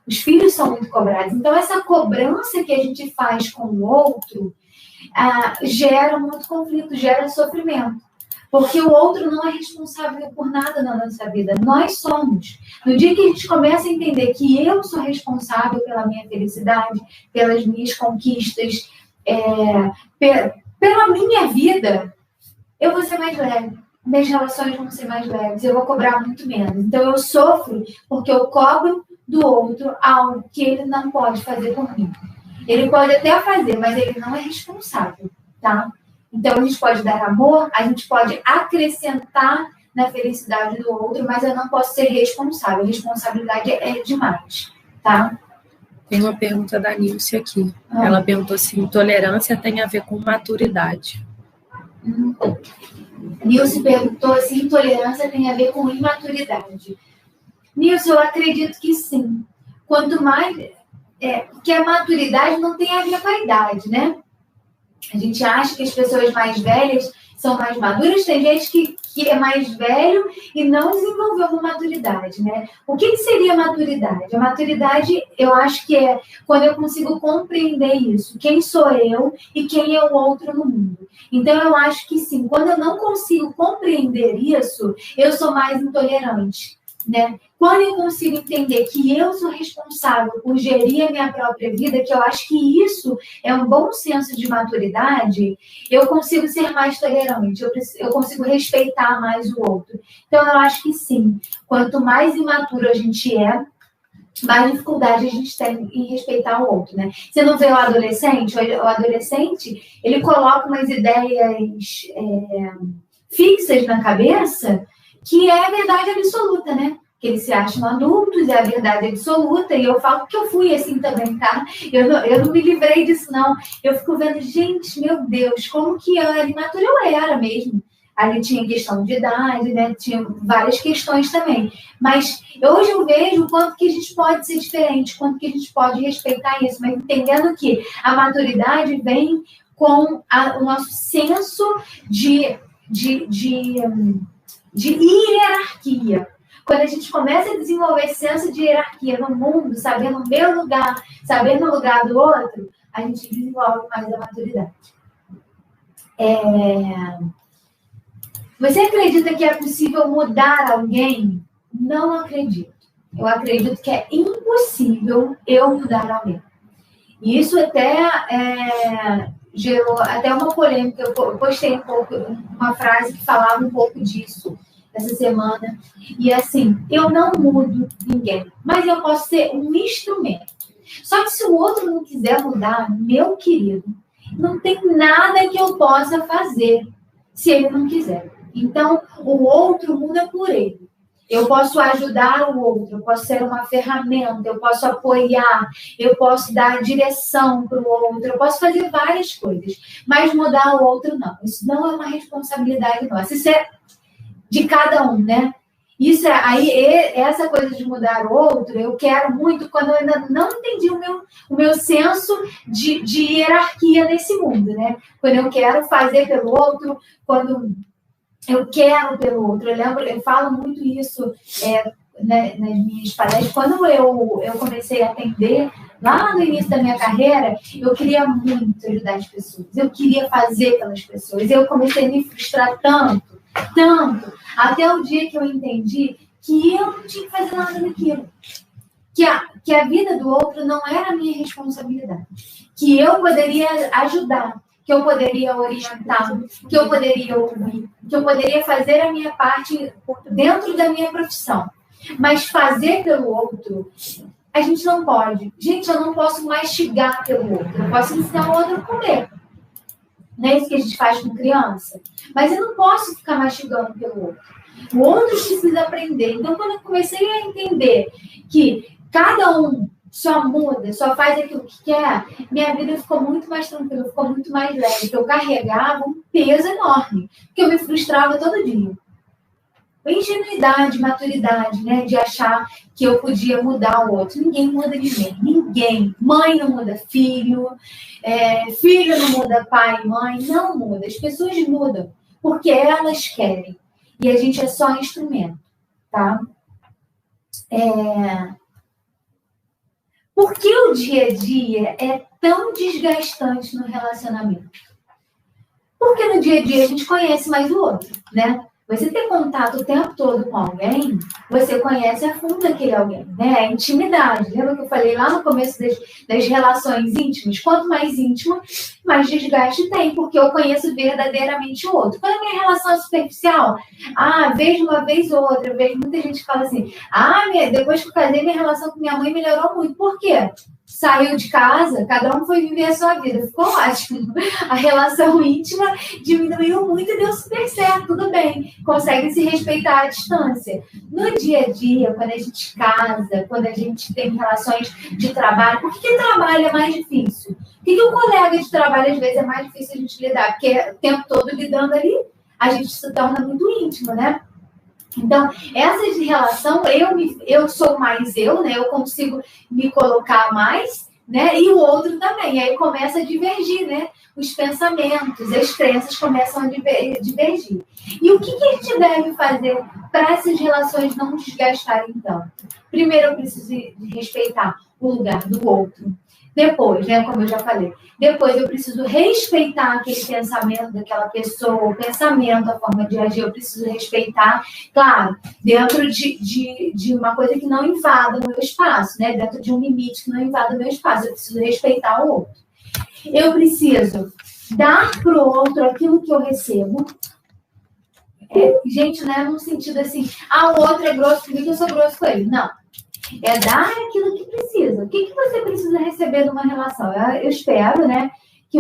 Os filhos são muito cobrados. Então, essa cobrança que a gente faz com o outro gera muito conflito, gera sofrimento. Porque o outro não é responsável por nada na nossa vida. Nós somos. No dia que a gente começa a entender que eu sou responsável pela minha felicidade, pelas minhas conquistas, pela minha vida, eu vou ser mais leve. Minhas relações vão ser mais leves. Eu vou cobrar muito menos. Então, eu sofro porque eu cobro do outro algo que ele não pode fazer por mim. Ele pode até fazer, mas ele não é responsável, tá? Então, a gente pode dar amor, a gente pode acrescentar na felicidade do outro, mas eu não posso ser responsável. A responsabilidade é demais, tá? Tem uma pergunta da Nilce aqui. Ela perguntou se intolerância tem a ver com maturidade. Nilce perguntou se intolerância tem a ver com imaturidade. Nilce, eu acredito que sim. Quanto mais... porque a maturidade não tem a ver com a idade, né? A gente acha que as pessoas mais velhas são mais maduras. Tem gente que é mais velho e não desenvolveu uma maturidade, né? O que seria maturidade? A maturidade, eu acho que é quando eu consigo compreender isso. Quem sou eu e quem é o outro no mundo. Então, eu acho que sim. Quando eu não consigo compreender isso, eu sou mais intolerante, né? Quando eu consigo entender que eu sou responsável por gerir a minha própria vida, que eu acho que isso é um bom senso de maturidade, eu consigo ser mais tolerante, eu consigo respeitar mais o outro. Então, eu acho que sim. Quanto mais imaturo a gente é, mais dificuldade a gente tem em respeitar o outro, né? Você não vê o adolescente? O adolescente, ele coloca umas ideias fixas na cabeça que é a verdade absoluta, né? Que eles se acham adultos, é a verdade absoluta, e eu falo que eu fui assim também, tá? Eu não me livrei disso, não. Eu fico vendo, gente, meu Deus, como que eu era imatura? Eu era mesmo. Ali tinha questão de idade, né? Tinha várias questões também. Mas hoje eu vejo o quanto que a gente pode ser diferente, quanto que a gente pode respeitar isso, mas entendendo que a maturidade vem com o nosso senso de hierarquia. Quando a gente começa a desenvolver esse senso de hierarquia no mundo, sabendo o meu lugar, sabendo o lugar do outro, a gente desenvolve mais a maturidade. Você acredita que é possível mudar alguém? Não acredito. Eu acredito que é impossível eu mudar alguém. E isso até gerou até uma polêmica. Eu postei uma frase que falava um pouco disso essa semana. E assim, eu não mudo ninguém, mas eu posso ser um instrumento. Só que se o outro não quiser mudar, meu querido, não tem nada que eu possa fazer se ele não quiser. Então, o outro muda por ele. Eu posso ajudar o outro, eu posso ser uma ferramenta, eu posso apoiar, eu posso dar direção para o outro, eu posso fazer várias coisas. Mas mudar o outro, não. Isso não é uma responsabilidade nossa. Isso é de cada um, né? Isso aí, essa coisa de mudar o outro, eu quero muito quando eu ainda não entendi o meu senso de hierarquia nesse mundo, né? Quando eu quero fazer pelo outro, quando eu quero pelo outro. Eu falo muito isso nas minhas palestras. Quando eu comecei a atender, lá no início da minha carreira, eu queria muito ajudar as pessoas. Eu queria fazer pelas pessoas. Eu comecei a me frustrar tanto, até o dia que eu entendi que eu não tinha que fazer nada daquilo. Que a vida do outro não era a minha responsabilidade. Que eu poderia ajudar, que eu poderia orientar, que eu poderia ouvir, que eu poderia fazer a minha parte dentro da minha profissão. Mas fazer pelo outro, a gente não pode. Gente, eu não posso mastigar pelo outro. Eu posso ensinar o outro a comer. Não é isso que a gente faz com criança? Mas eu não posso ficar mastigando pelo outro. O outro precisa aprender. Então, quando eu comecei a entender que cada um só muda, só faz aquilo que quer, minha vida ficou muito mais tranquila, ficou muito mais leve. Eu carregava um peso enorme, porque eu me frustrava todo dia. ingenuidade, maturidade, né? De achar que eu podia mudar o outro. Ninguém muda ninguém. Ninguém. Mãe não muda filho. Filho não muda pai e mãe. Não muda. As pessoas mudam porque elas querem. E a gente é só instrumento, tá? Por que o dia a dia é tão desgastante no relacionamento? Porque no dia a dia a gente conhece mais o outro, né? Você ter contato o tempo todo com alguém, você conhece a fundo aquele alguém, né? A intimidade. Lembra que eu falei lá no começo das relações íntimas? Quanto mais íntima, mais desgaste tem, porque eu conheço verdadeiramente o outro. Quando a minha relação é superficial, vejo uma vez ou outra, eu vejo muita gente que fala assim, depois que eu casei, minha relação com minha mãe melhorou muito. Por quê? Saiu de casa, cada um foi viver a sua vida. Ficou ótimo. A relação íntima diminuiu muito e deu super certo, tudo bem. Consegue se respeitar à distância. No dia a dia, quando a gente casa, quando a gente tem relações de trabalho, por que trabalho é mais difícil? Por que um colega de trabalho, às vezes, é mais difícil a gente lidar? Porque o tempo todo lidando ali, a gente se torna muito íntimo, né? Então, essa de relação, eu sou mais eu, né? Eu consigo me colocar mais, né? E o outro também. Aí começa a divergir, né? Os pensamentos, as crenças começam a divergir. E o que a gente deve fazer para essas relações não desgastarem tanto? Primeiro, eu preciso de respeitar o lugar do outro. Depois, né, como eu já falei, depois eu preciso respeitar aquele pensamento daquela pessoa, o pensamento, a forma de agir, eu preciso respeitar, claro, dentro de uma coisa que não invada o meu espaço, né, dentro de um limite que não invada o meu espaço, eu preciso respeitar o outro. Eu preciso dar para o outro aquilo que eu recebo. Gente, não é num sentido assim, o outro é grosso comigo, eu sou grosso com ele. Não. É dar aquilo que precisa. O que você precisa receber numa relação? Eu espero, né, que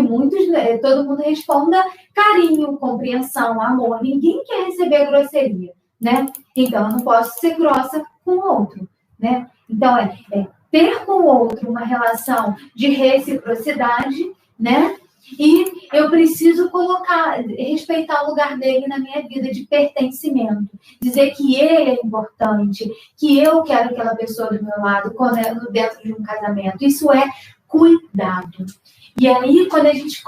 todo mundo responda carinho, compreensão, amor. Ninguém quer receber grosseria, né? Então, eu não posso ser grossa com o outro, né? Então, ter com o outro uma relação de reciprocidade, né? E eu preciso respeitar o lugar dele na minha vida de pertencimento. Dizer que ele é importante, que eu quero aquela pessoa do meu lado dentro de um casamento. Isso é cuidado. E aí, quando a gente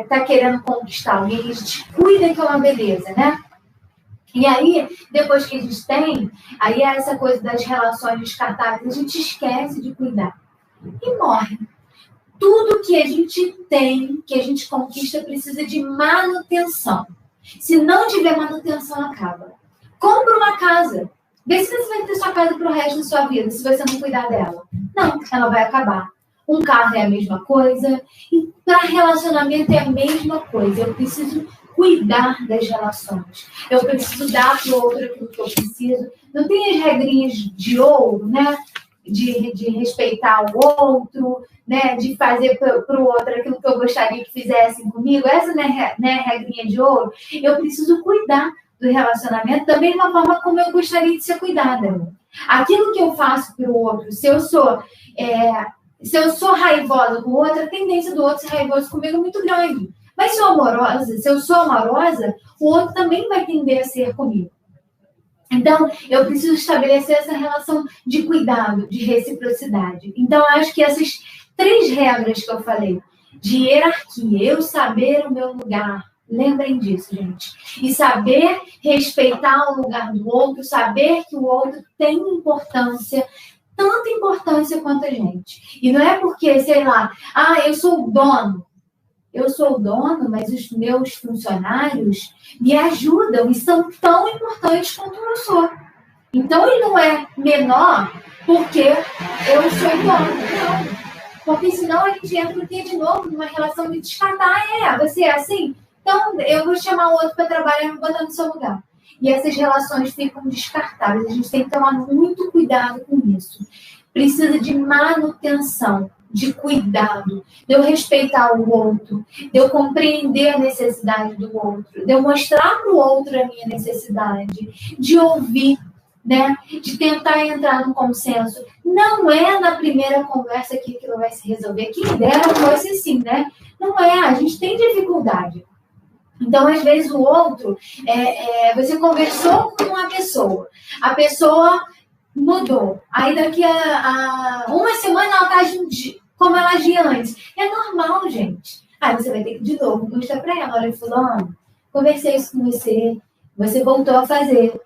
tá querendo conquistar alguém, a gente cuida que é uma beleza, né? E aí, depois que a gente tem, aí é essa coisa das relações descartáveis, a gente esquece de cuidar. E morre. Tudo que a gente tem, que a gente conquista, precisa de manutenção. Se não tiver manutenção, acaba. Compra uma casa. Vê se você vai ter sua casa para o resto da sua vida, se você não cuidar dela. Não, ela vai acabar. Um carro é a mesma coisa. E para relacionamento é a mesma coisa. Eu preciso cuidar das relações. Eu preciso dar para o outro aquilo que eu preciso. Não tem as regrinhas de ouro, né? De respeitar o outro, né? De fazer para o outro aquilo que eu gostaria que fizessem comigo. Essa não é regrinha de ouro. Eu preciso cuidar do relacionamento da mesma forma como eu gostaria de ser cuidada. Aquilo que eu faço para o outro, se eu sou raivosa com o outro, a tendência do outro ser raivoso comigo é muito grande. Mas se eu sou amorosa, o outro também vai tender a ser comigo. Então, eu preciso estabelecer essa relação de cuidado, de reciprocidade. Então, eu acho que essas 3 regras que eu falei, de hierarquia, eu saber o meu lugar, lembrem disso, gente. E saber respeitar o lugar do outro, saber que o outro tem importância, tanta importância quanto a gente. E não é porque, sei lá, eu sou o dono. Eu sou o dono, mas os meus funcionários me ajudam e são tão importantes quanto eu sou. Então, ele não é menor porque eu sou o dono. Não. Porque senão a gente entra aqui de novo numa relação de descartar. Você é assim? Então, eu vou chamar o outro para trabalhar e me botar no seu lugar. E essas relações ficam descartáveis. A gente tem que tomar muito cuidado com isso. Precisa de manutenção, de cuidado, de eu respeitar o outro, de eu compreender a necessidade do outro, de eu mostrar para o outro a minha necessidade, de ouvir, né? De tentar entrar num consenso. Não é na primeira conversa que aquilo vai se resolver. Quem dera fosse assim, né? Não é, a gente tem dificuldade. Então, às vezes, o outro, você conversou com uma pessoa, a pessoa mudou. Aí, daqui a uma semana, ela está agindo como ela agia antes. É normal, gente. Aí, você vai ter que, de novo, mostrar para ela: olha, fulano, conversei isso com você, você voltou a fazer.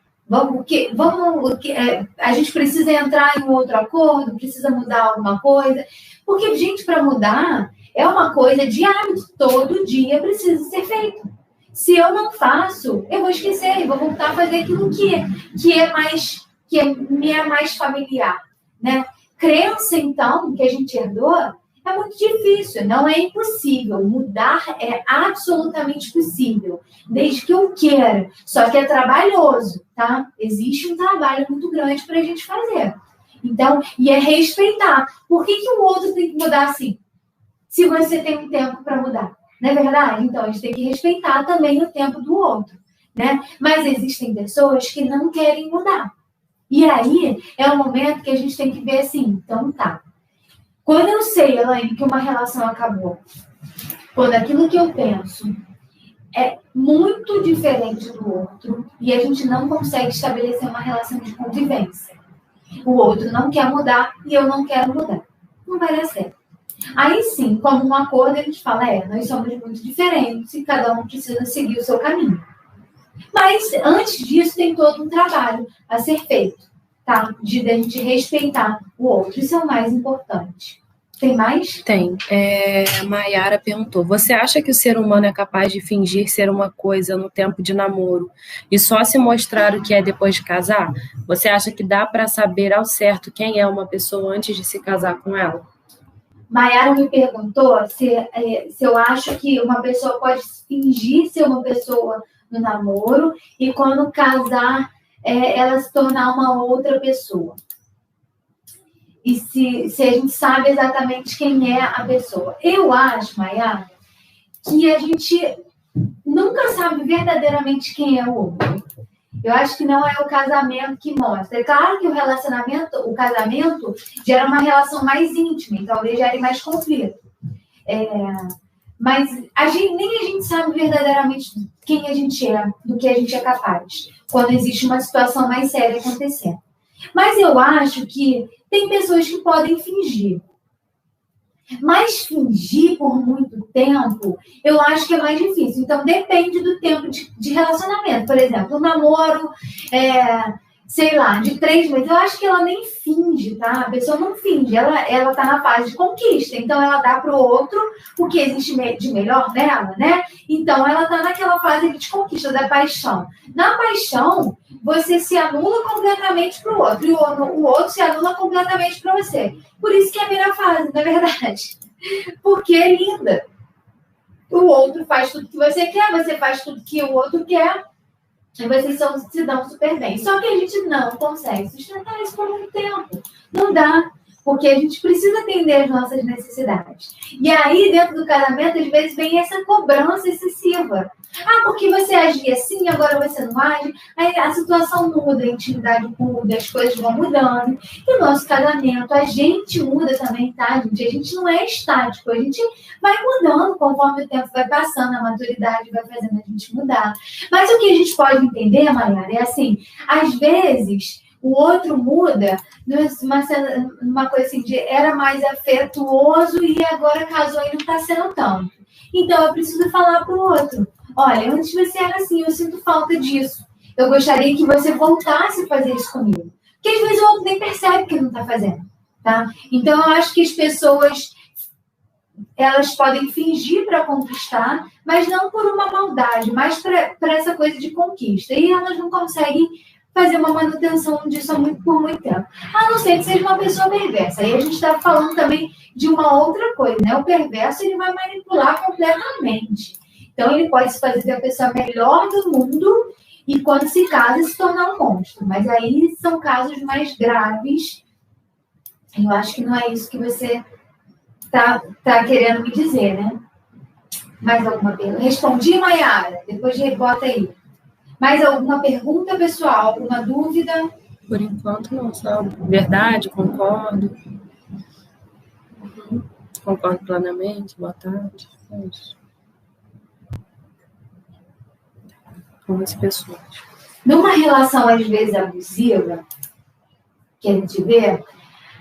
A gente precisa entrar em um outro acordo, precisa mudar alguma coisa. Porque, gente, para mudar, é uma coisa de hábito. Todo dia precisa ser feito. Se eu não faço, eu vou esquecer, eu vou voltar a fazer aquilo me é mais familiar, né? Crença, então, que a gente herdou, é muito difícil, não é impossível. Mudar é absolutamente possível, desde que eu queira. Só que é trabalhoso, tá? Existe um trabalho muito grande para a gente fazer. Então, e é respeitar. Por que o outro tem que mudar assim? Se você tem um tempo para mudar. Não é verdade? Então, a gente tem que respeitar também o tempo do outro, né? Mas existem pessoas que não querem mudar. E aí, é o momento que a gente tem que ver assim, então tá. Quando eu sei, Elaine, que uma relação acabou, quando aquilo que eu penso é muito diferente do outro e a gente não consegue estabelecer uma relação de convivência, o outro não quer mudar e eu não quero mudar, não vai dar certo. Aí sim, como um acordo, a gente fala, nós somos muito diferentes e cada um precisa seguir o seu caminho. Mas antes disso tem todo um trabalho a ser feito, tá? De a gente respeitar o outro, isso é o mais importante. Tem mais? Tem. Maiara perguntou, você acha que o ser humano é capaz de fingir ser uma coisa no tempo de namoro e só se mostrar o que é depois de casar? Você acha que dá para saber ao certo quem é uma pessoa antes de se casar com ela? Maiara me perguntou se eu acho que uma pessoa pode fingir ser uma pessoa no namoro e quando casar, ela se tornar uma outra pessoa. E se a gente sabe exatamente quem é a pessoa. Eu acho, Maiara, que a gente nunca sabe verdadeiramente quem é o outro. Eu acho que não é o casamento que mostra. É claro que o casamento gera uma relação mais íntima, e talvez gere mais conflito. Mas nem a gente sabe verdadeiramente quem a gente é, do que a gente é capaz, quando existe uma situação mais séria acontecendo. Mas eu acho que tem pessoas que podem fingir. Mas fingir por muito tempo, eu acho que é mais difícil. Então, depende do tempo de relacionamento. Por exemplo, um namoro, sei lá, de 3 meses. Eu acho que ela nem finge, tá? A pessoa não finge. Ela tá na fase de conquista. Então, ela dá pro outro o que existe de melhor nela, né? Então, ela tá naquela fase de conquista, da paixão. Na paixão, você se anula completamente pro outro. E o outro se anula completamente para você. Por isso que é a melhor fase, na verdade. Porque é linda. O outro faz tudo que você quer, você faz tudo que o outro quer. E vocês se dão super bem. Só que a gente não consegue sustentar isso por muito tempo. Não dá. Porque a gente precisa atender as nossas necessidades. E aí, dentro do casamento, às vezes vem essa cobrança excessiva. Porque você agia assim, agora você não age. Aí a situação muda, a intimidade muda, as coisas vão mudando. E o nosso casamento, a gente muda também, tá, gente? A gente não é estático, a gente vai mudando conforme o tempo vai passando, a maturidade vai fazendo a gente mudar. Mas o que a gente pode entender, Maiara, é assim, às vezes o outro muda, uma coisa assim, era mais afetuoso e agora casou e não está sendo tanto. Então eu preciso falar para o outro, olha, antes você era assim, eu sinto falta disso. Eu gostaria que você voltasse a fazer isso comigo. Porque às vezes o outro nem percebe que não está fazendo, tá? Então eu acho que as pessoas, elas podem fingir para conquistar, mas não por uma maldade, mas para essa coisa de conquista. E elas não conseguem fazer uma manutenção disso por muito tempo. A não ser que seja uma pessoa perversa. Aí a gente está falando também de uma outra coisa, né? O perverso, ele vai manipular completamente. Então, ele pode se fazer a pessoa melhor do mundo e, quando se casa, se tornar um monstro. Mas aí são casos mais graves. Eu acho que não é isso que você tá querendo me dizer, né? Mais alguma pergunta? Respondi, Maiara? Depois bota aí. Mais alguma pergunta, pessoal? Alguma dúvida? Por enquanto, não. Só verdade, concordo. Concordo plenamente. Boa tarde. É isso. 11 pessoas. Numa relação, às vezes, abusiva, que a gente vê,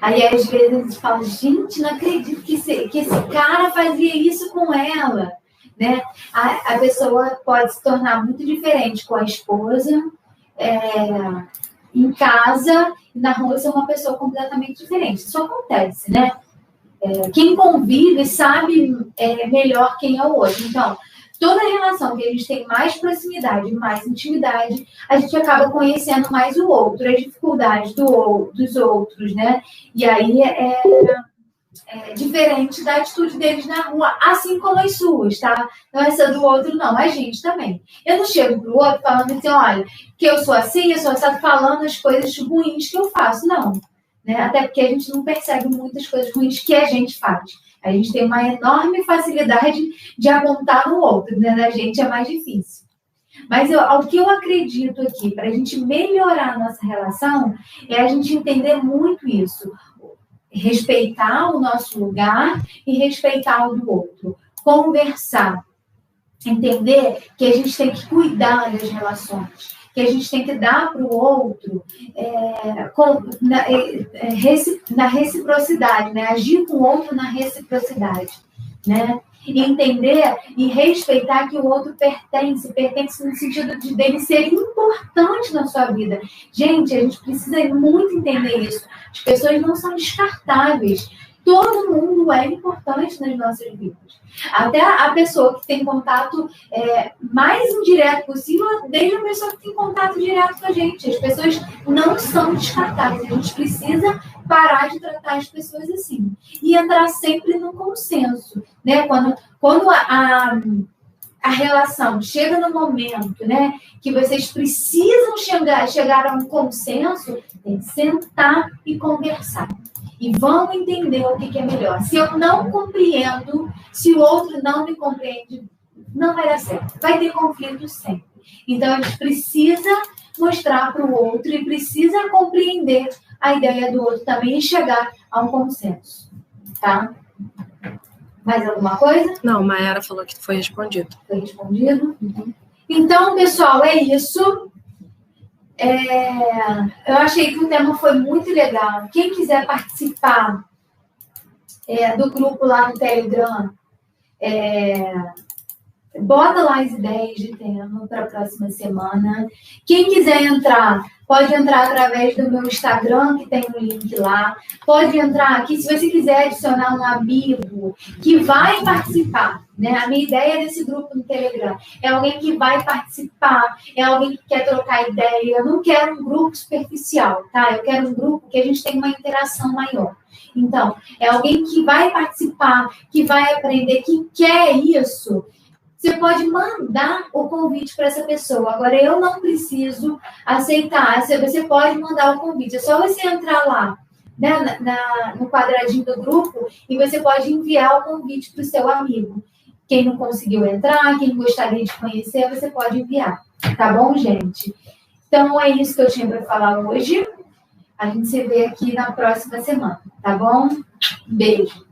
aí às vezes a gente fala, gente, não acredito que esse cara fazia isso com ela, né? A pessoa pode se tornar muito diferente com a esposa, em casa, na rua ser uma pessoa completamente diferente. Isso acontece, né? Quem convive sabe melhor quem é o outro. Então, toda relação que a gente tem mais proximidade, mais intimidade, a gente acaba conhecendo mais o outro, as dificuldades dos outros, né? E aí é diferente da atitude deles na rua, assim como as suas, tá? Não é essa do outro, não, a gente também. Eu não chego pro outro falando assim, olha, que eu sou assim, falando as coisas ruins que eu faço, não. Né? Até porque a gente não percebe muitas coisas ruins que a gente faz. A gente tem uma enorme facilidade de apontar no outro, né? Da gente é mais difícil. Mas o que eu acredito aqui, para a gente melhorar a nossa relação, é a gente entender muito isso. Respeitar o nosso lugar e respeitar o do outro. Conversar. Entender que a gente tem que cuidar das relações. Que a gente tem que dar para o outro na reciprocidade, né? Agir com o outro na reciprocidade, né? E entender e respeitar que o outro pertence no sentido dele ser importante na sua vida. Gente, a gente precisa muito entender isso. As pessoas não são descartáveis. Todo mundo é importante nas nossas vidas. Até a pessoa que tem contato mais indireto possível, desde a pessoa que tem contato direto com a gente. As pessoas não são descartáveis. A gente precisa parar de tratar as pessoas assim. E entrar sempre no consenso. Né? Quando a relação chega no momento, né, que vocês precisam chegar a um consenso, tem que sentar e conversar. E vamos entender o que é melhor. Se eu não compreendo, se o outro não me compreende, não vai dar certo. Vai ter conflito sempre. Então, a gente precisa mostrar para o outro e precisa compreender a ideia do outro também e chegar a um consenso. Tá? Mais alguma coisa? Não, Mayara falou que foi respondido. Foi respondido? Uhum. Então, pessoal, é isso. Eu achei que o tema foi muito legal. Quem quiser participar do grupo lá no Telegram, bota lá as ideias de tema para a próxima semana. Quem quiser entrar, pode entrar através do meu Instagram, que tem um link lá. Pode entrar aqui, se você quiser adicionar um amigo que vai participar. Né? A minha ideia desse grupo no Telegram é alguém que vai participar, é alguém que quer trocar ideia. Eu não quero um grupo superficial, tá? Eu quero um grupo que a gente tenha uma interação maior. Então, é alguém que vai participar, que vai aprender, que quer isso. Você pode mandar o convite para essa pessoa. Agora, eu não preciso aceitar. Você pode mandar o convite. É só você entrar lá, né, no quadradinho do grupo, e você pode enviar o convite para o seu amigo. Quem não conseguiu entrar, quem gostaria de conhecer, você pode enviar. Tá bom, gente? Então, é isso que eu tinha para falar hoje. A gente se vê aqui na próxima semana, tá bom? Beijo.